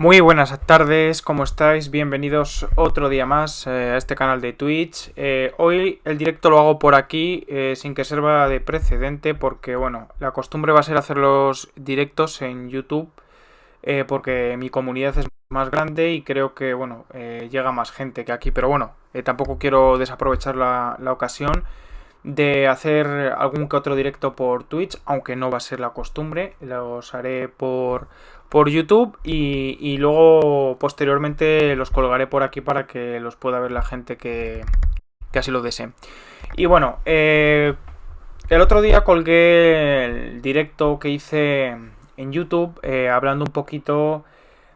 Muy buenas tardes, ¿cómo estáis? Bienvenidos otro día más a este canal de Twitch. Hoy el directo lo hago por aquí sin que sirva de precedente porque, bueno, la costumbre va a ser hacer los directos en YouTube porque mi comunidad es más grande y creo que, bueno, llega más gente que aquí. Pero bueno, tampoco quiero desaprovechar la ocasión de hacer algún que otro directo por Twitch, aunque no va a ser la costumbre, los haré por YouTube y luego posteriormente los colgaré por aquí para que los pueda ver la gente que así lo desee. Y bueno, el otro día colgué el directo que hice en YouTube hablando un poquito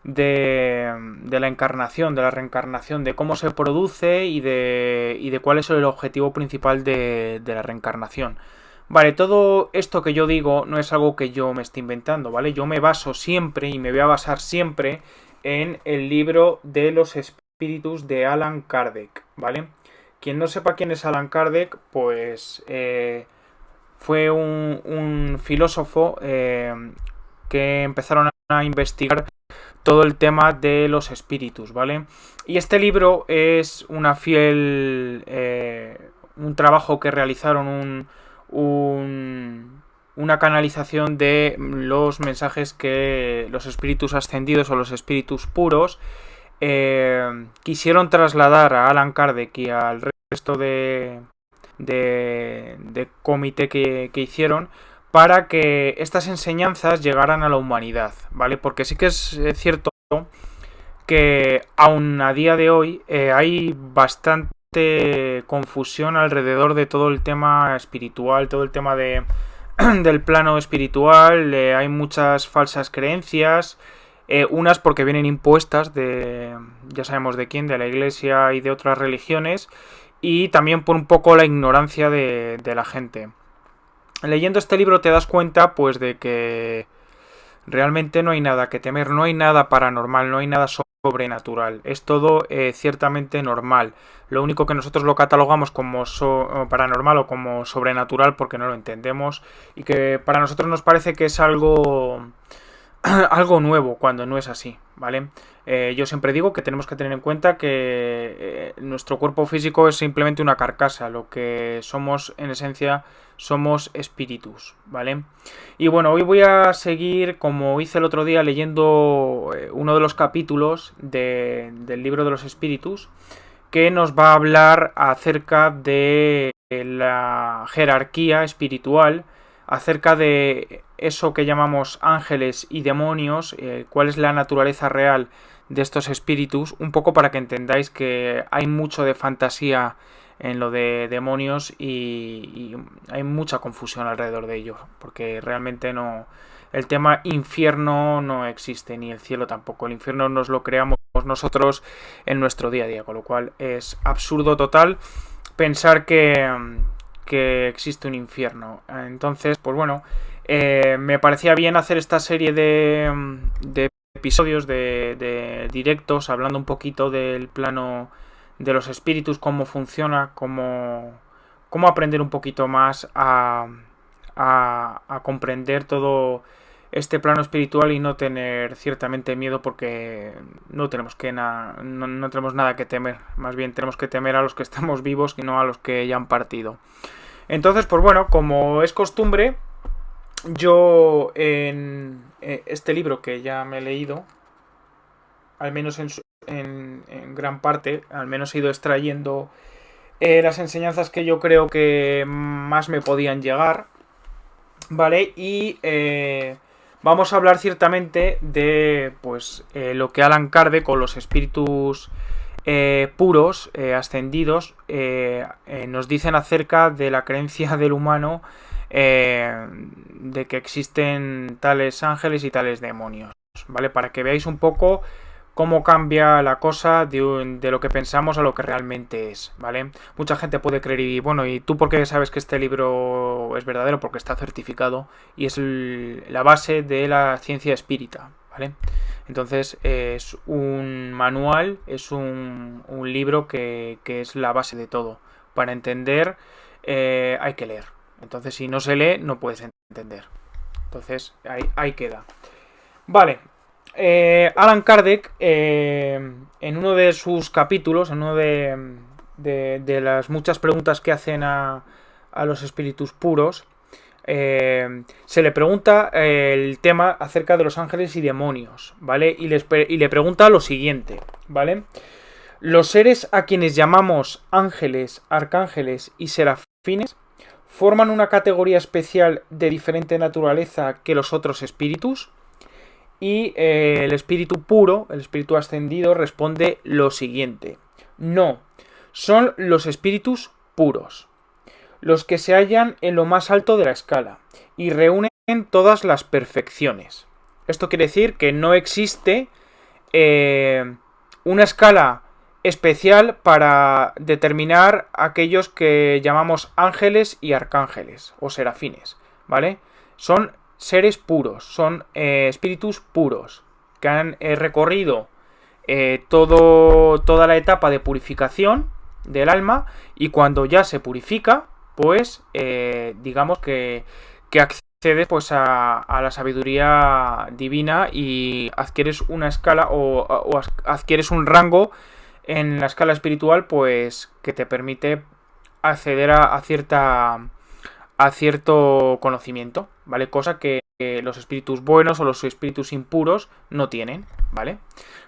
de la encarnación, de la reencarnación, de cómo se produce y de cuál es el objetivo principal de la reencarnación. Vale, todo esto que yo digo no es algo que yo me esté inventando, ¿vale? Yo me baso siempre y me voy a basar siempre en el libro de los espíritus de Allan Kardec, ¿vale? Quien no sepa quién es Allan Kardec, pues fue un filósofo que empezaron a investigar todo el tema de los espíritus, ¿vale? Y este libro es una fiel... un trabajo que realizaron una canalización de los mensajes que los espíritus ascendidos o los espíritus puros quisieron trasladar a Allan Kardec y al resto de comité que hicieron para que estas enseñanzas llegaran a la humanidad, ¿vale? Porque sí que es cierto que aún a día de hoy hay bastante confusión alrededor de todo el tema espiritual, todo el tema del plano espiritual, hay muchas falsas creencias, unas porque vienen impuestas de, ya sabemos de quién, de la iglesia y de otras religiones, y también por un poco la ignorancia de la gente. Leyendo este libro te das cuenta pues de que realmente no hay nada que temer, no hay nada paranormal, no hay nada sobrenatural, es todo ciertamente normal. Lo único que nosotros lo catalogamos como paranormal o como sobrenatural porque no lo entendemos y que para nosotros nos parece que es algo algo nuevo cuando no es así, ¿vale? Yo siempre digo que tenemos que tener en cuenta que nuestro cuerpo físico es simplemente una carcasa, lo que somos en esencia somos espíritus, ¿vale? Y bueno, hoy voy a seguir, como hice el otro día, leyendo uno de los capítulos del libro de los espíritus, que nos va a hablar acerca de la jerarquía espiritual, acerca de eso que llamamos ángeles y demonios, cuál es la naturaleza real de estos espíritus, un poco para que entendáis que hay mucho de fantasía en lo de demonios y hay mucha confusión alrededor de ello, porque realmente no, el tema infierno no existe, ni el cielo tampoco. El infierno nos lo creamos nosotros en nuestro día a día, con lo cual es absurdo total pensar que existe un infierno. Entonces, pues bueno, me parecía bien hacer esta serie de episodios, de directos, hablando un poquito del plano de los espíritus, cómo funciona, cómo aprender un poquito más a comprender todo este plano espiritual y no tener ciertamente miedo porque no tenemos no tenemos nada que temer, más bien tenemos que temer a los que estamos vivos y no a los que ya han partido. Entonces, pues bueno, como es costumbre, yo en este libro que ya me he leído, al menos en gran parte, al menos he ido extrayendo las enseñanzas que yo creo que más me podían llegar, ¿vale? Y vamos a hablar ciertamente de pues lo que Allan Kardec o los espíritus puros, ascendidos, nos dicen acerca de la creencia del humano de que existen tales ángeles y tales demonios, ¿vale? Para que veáis un poco cómo cambia la cosa de lo que pensamos a lo que realmente es, ¿vale? Mucha gente puede creer y, bueno, ¿y tú por qué sabes que este libro es verdadero? Porque está certificado y es la base de la ciencia espírita, ¿vale? Entonces es un manual, es un libro que es la base de todo. Para entender hay que leer. Entonces si no se lee no puedes entender. Entonces ahí queda. Vale, Alan Kardec, en uno de sus capítulos, en uno de las muchas preguntas que hacen a los espíritus puros, se le pregunta el tema acerca de los ángeles y demonios, ¿vale? Y le pregunta lo siguiente, ¿vale? Los seres a quienes llamamos ángeles, arcángeles y serafines forman una categoría especial de diferente naturaleza que los otros espíritus. Y el espíritu puro, el espíritu ascendido, responde lo siguiente: no, son los espíritus puros, los que se hallan en lo más alto de la escala y reúnen todas las perfecciones. Esto quiere decir que no existe una escala especial para determinar aquellos que llamamos ángeles y arcángeles o serafines, ¿vale? Son seres puros, son espíritus puros que han recorrido toda la etapa de purificación del alma, y cuando ya se purifica, pues digamos que accedes pues a la sabiduría divina y adquieres una escala o adquieres un rango en la escala espiritual, pues que te permite acceder a cierto conocimiento, ¿vale? Cosa que los espíritus buenos o los espíritus impuros no tienen, ¿vale?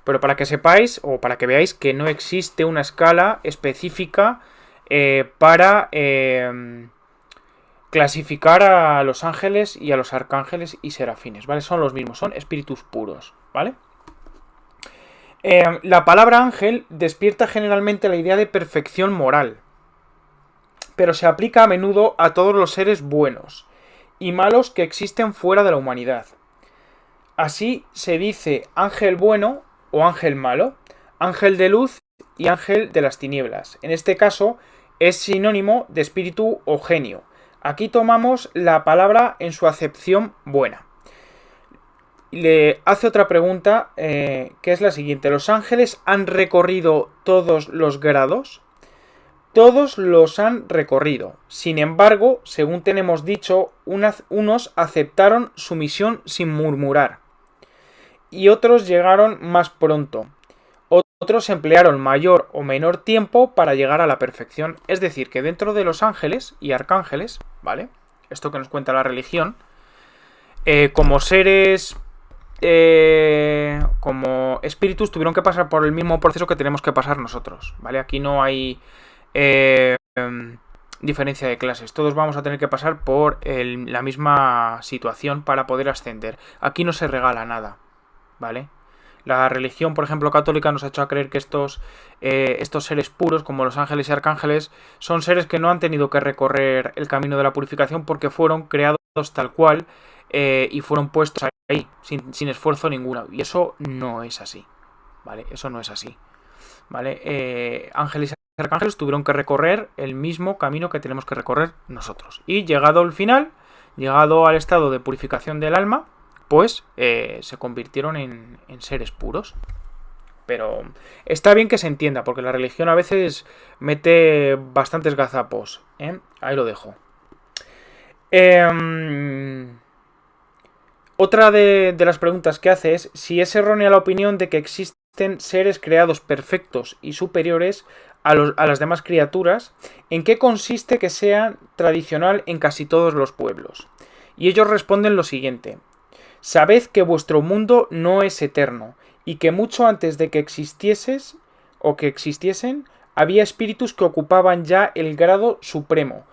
Pero para que sepáis o para que veáis que no existe una escala específica para clasificar a los ángeles y a los arcángeles y serafines, ¿vale? Son los mismos, son espíritus puros, ¿vale? La palabra ángel despierta generalmente la idea de perfección moral, pero se aplica a menudo a todos los seres buenos y malos que existen fuera de la humanidad. Así se dice ángel bueno o ángel malo, ángel de luz y ángel de las tinieblas. En este caso es sinónimo de espíritu o genio. Aquí tomamos la palabra en su acepción buena. Le hace otra pregunta que es la siguiente: ¿los ángeles han recorrido todos los grados? Todos los han recorrido. Sin embargo, según tenemos dicho, unos aceptaron su misión sin murmurar y otros llegaron más pronto. Otros emplearon mayor o menor tiempo para llegar a la perfección. Es decir, que dentro de los ángeles y arcángeles, ¿vale? Esto que nos cuenta la religión, como seres, como espíritus, tuvieron que pasar por el mismo proceso que tenemos que pasar nosotros, ¿vale? Aquí no hay diferencia de clases. Todos vamos a tener que pasar por la misma situación para poder ascender. Aquí no se regala nada, ¿vale? La religión, por ejemplo, católica nos ha hecho a creer que estos seres puros, como los ángeles y arcángeles, son seres que no han tenido que recorrer el camino de la purificación porque fueron creados tal cual y fueron puestos ahí, sin esfuerzo ninguno. Y eso no es así, ¿vale? Eso no es así, ¿vale? Ángeles y arcángeles tuvieron que recorrer el mismo camino que tenemos que recorrer nosotros. Y llegado al final, llegado al estado de purificación del alma, pues se convirtieron en seres puros. Pero está bien que se entienda, porque la religión a veces mete bastantes gazapos, ¿eh? Ahí lo dejo. Otra de las preguntas que hace es si es errónea la opinión de que existen seres creados perfectos y superiores a las demás criaturas. ¿En qué consiste que sea tradicional en casi todos los pueblos? Y ellos responden lo siguiente: sabed que vuestro mundo no es eterno, y que mucho antes de que existieses o que existiesen, había espíritus que ocupaban ya el grado supremo,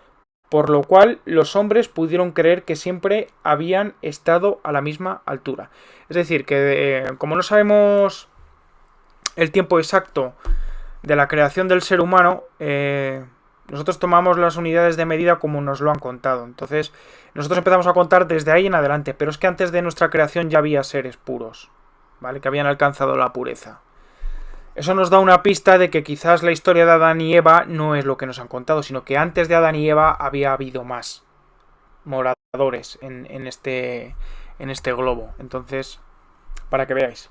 por lo cual los hombres pudieron creer que siempre habían estado a la misma altura. Es decir, que como no sabemos el tiempo exacto de la creación del ser humano, nosotros tomamos las unidades de medida como nos lo han contado. Entonces, nosotros empezamos a contar desde ahí en adelante, pero es que antes de nuestra creación ya había seres puros, ¿vale? Que habían alcanzado la pureza. Eso nos da una pista de que quizás la historia de Adán y Eva no es lo que nos han contado, sino que antes de Adán y Eva había habido más moradores en este globo. Entonces, para que veáis.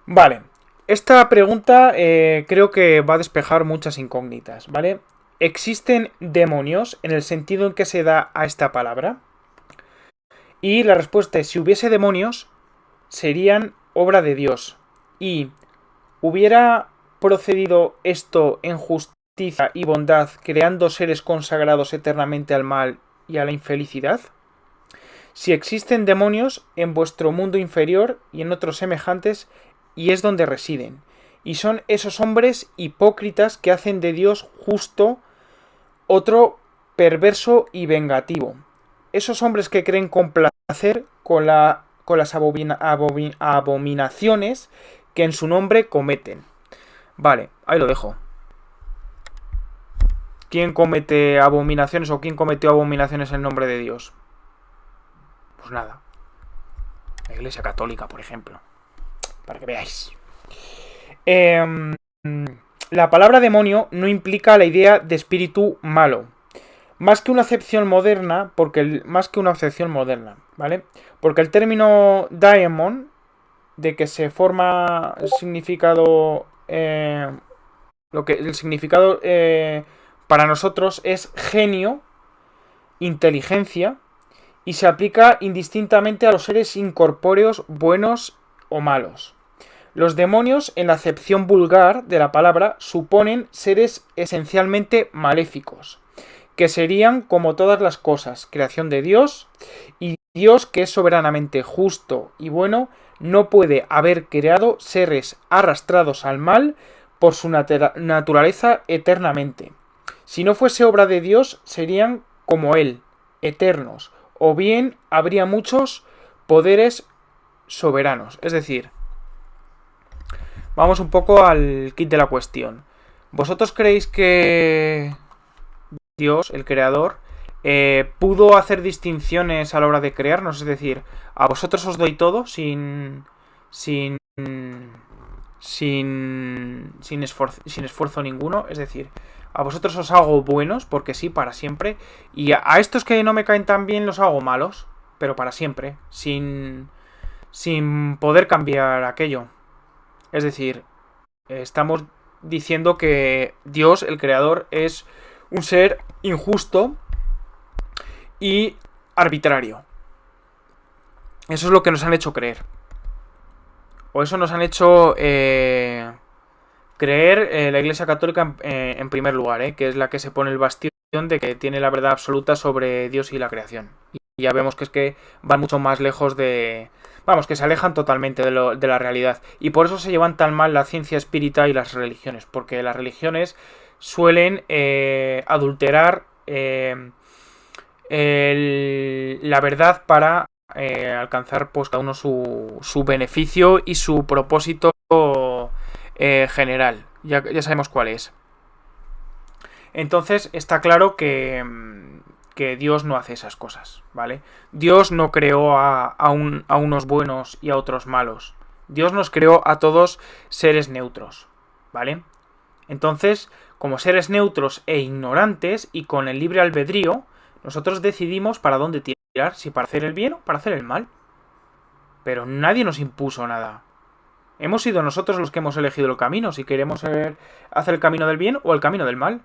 Vale. Esta pregunta creo que va a despejar muchas incógnitas, ¿vale? ¿Existen demonios en el sentido en que se da a esta palabra? Y la respuesta es: si hubiese demonios, serían obra de Dios. Y ¿hubiera procedido esto en justicia y bondad, creando seres consagrados eternamente al mal y a la infelicidad? Si existen demonios en vuestro mundo inferior y en otros semejantes, y es donde residen. Y son esos hombres hipócritas que hacen de Dios justo otro perverso y vengativo. Esos hombres que creen complacer con las abominaciones que en su nombre cometen. Vale, ahí lo dejo. ¿Quién comete abominaciones o quién cometió abominaciones en nombre de Dios? Pues nada. La Iglesia Católica, por ejemplo. Para que veáis. La palabra demonio no implica la idea de espíritu malo. Más que una acepción moderna, ¿vale? Porque el término daemon, de que se forma el significado, el significado para nosotros es genio, inteligencia, y se aplica indistintamente a los seres incorpóreos buenos o malos. Los demonios, en la acepción vulgar de la palabra, suponen seres esencialmente maléficos, que serían como todas las cosas, creación de Dios, y Dios, que es soberanamente justo y bueno, no puede haber creado seres arrastrados al mal por su naturaleza eternamente. Si no fuese obra de Dios, serían como Él, eternos, o bien habría muchos poderes soberanos. Es decir, vamos un poco al kit de la cuestión. ¿Vosotros creéis que Dios, el creador, pudo hacer distinciones a la hora de crearnos? Es decir, a vosotros os doy todo sin esfuerzo ninguno. Es decir, a vosotros os hago buenos, porque sí, para siempre. Y a estos que no me caen tan bien los hago malos, pero para siempre, sin poder cambiar aquello. Es decir, estamos diciendo que Dios, el creador, es un ser injusto y arbitrario. Eso es lo que nos han hecho creer. O eso nos han hecho creer la Iglesia Católica en primer lugar, que es la que se pone el bastión de que tiene la verdad absoluta sobre Dios y la creación. Y ya vemos que es que van mucho más lejos de... Vamos, que se alejan totalmente de la realidad. Y por eso se llevan tan mal la ciencia espírita y las religiones. Porque las religiones suelen adulterar la verdad para alcanzar pues cada uno su beneficio y su propósito general. Ya sabemos cuál es. Entonces está claro que Dios no hace esas cosas, ¿vale? Dios no creó a unos buenos y a otros malos. Dios nos creó a todos seres neutros, ¿vale? Entonces, como seres neutros e ignorantes y con el libre albedrío, nosotros decidimos para dónde tirar, si para hacer el bien o para hacer el mal. Pero nadie nos impuso nada. Hemos sido nosotros los que hemos elegido el camino, si queremos hacer el camino del bien o el camino del mal.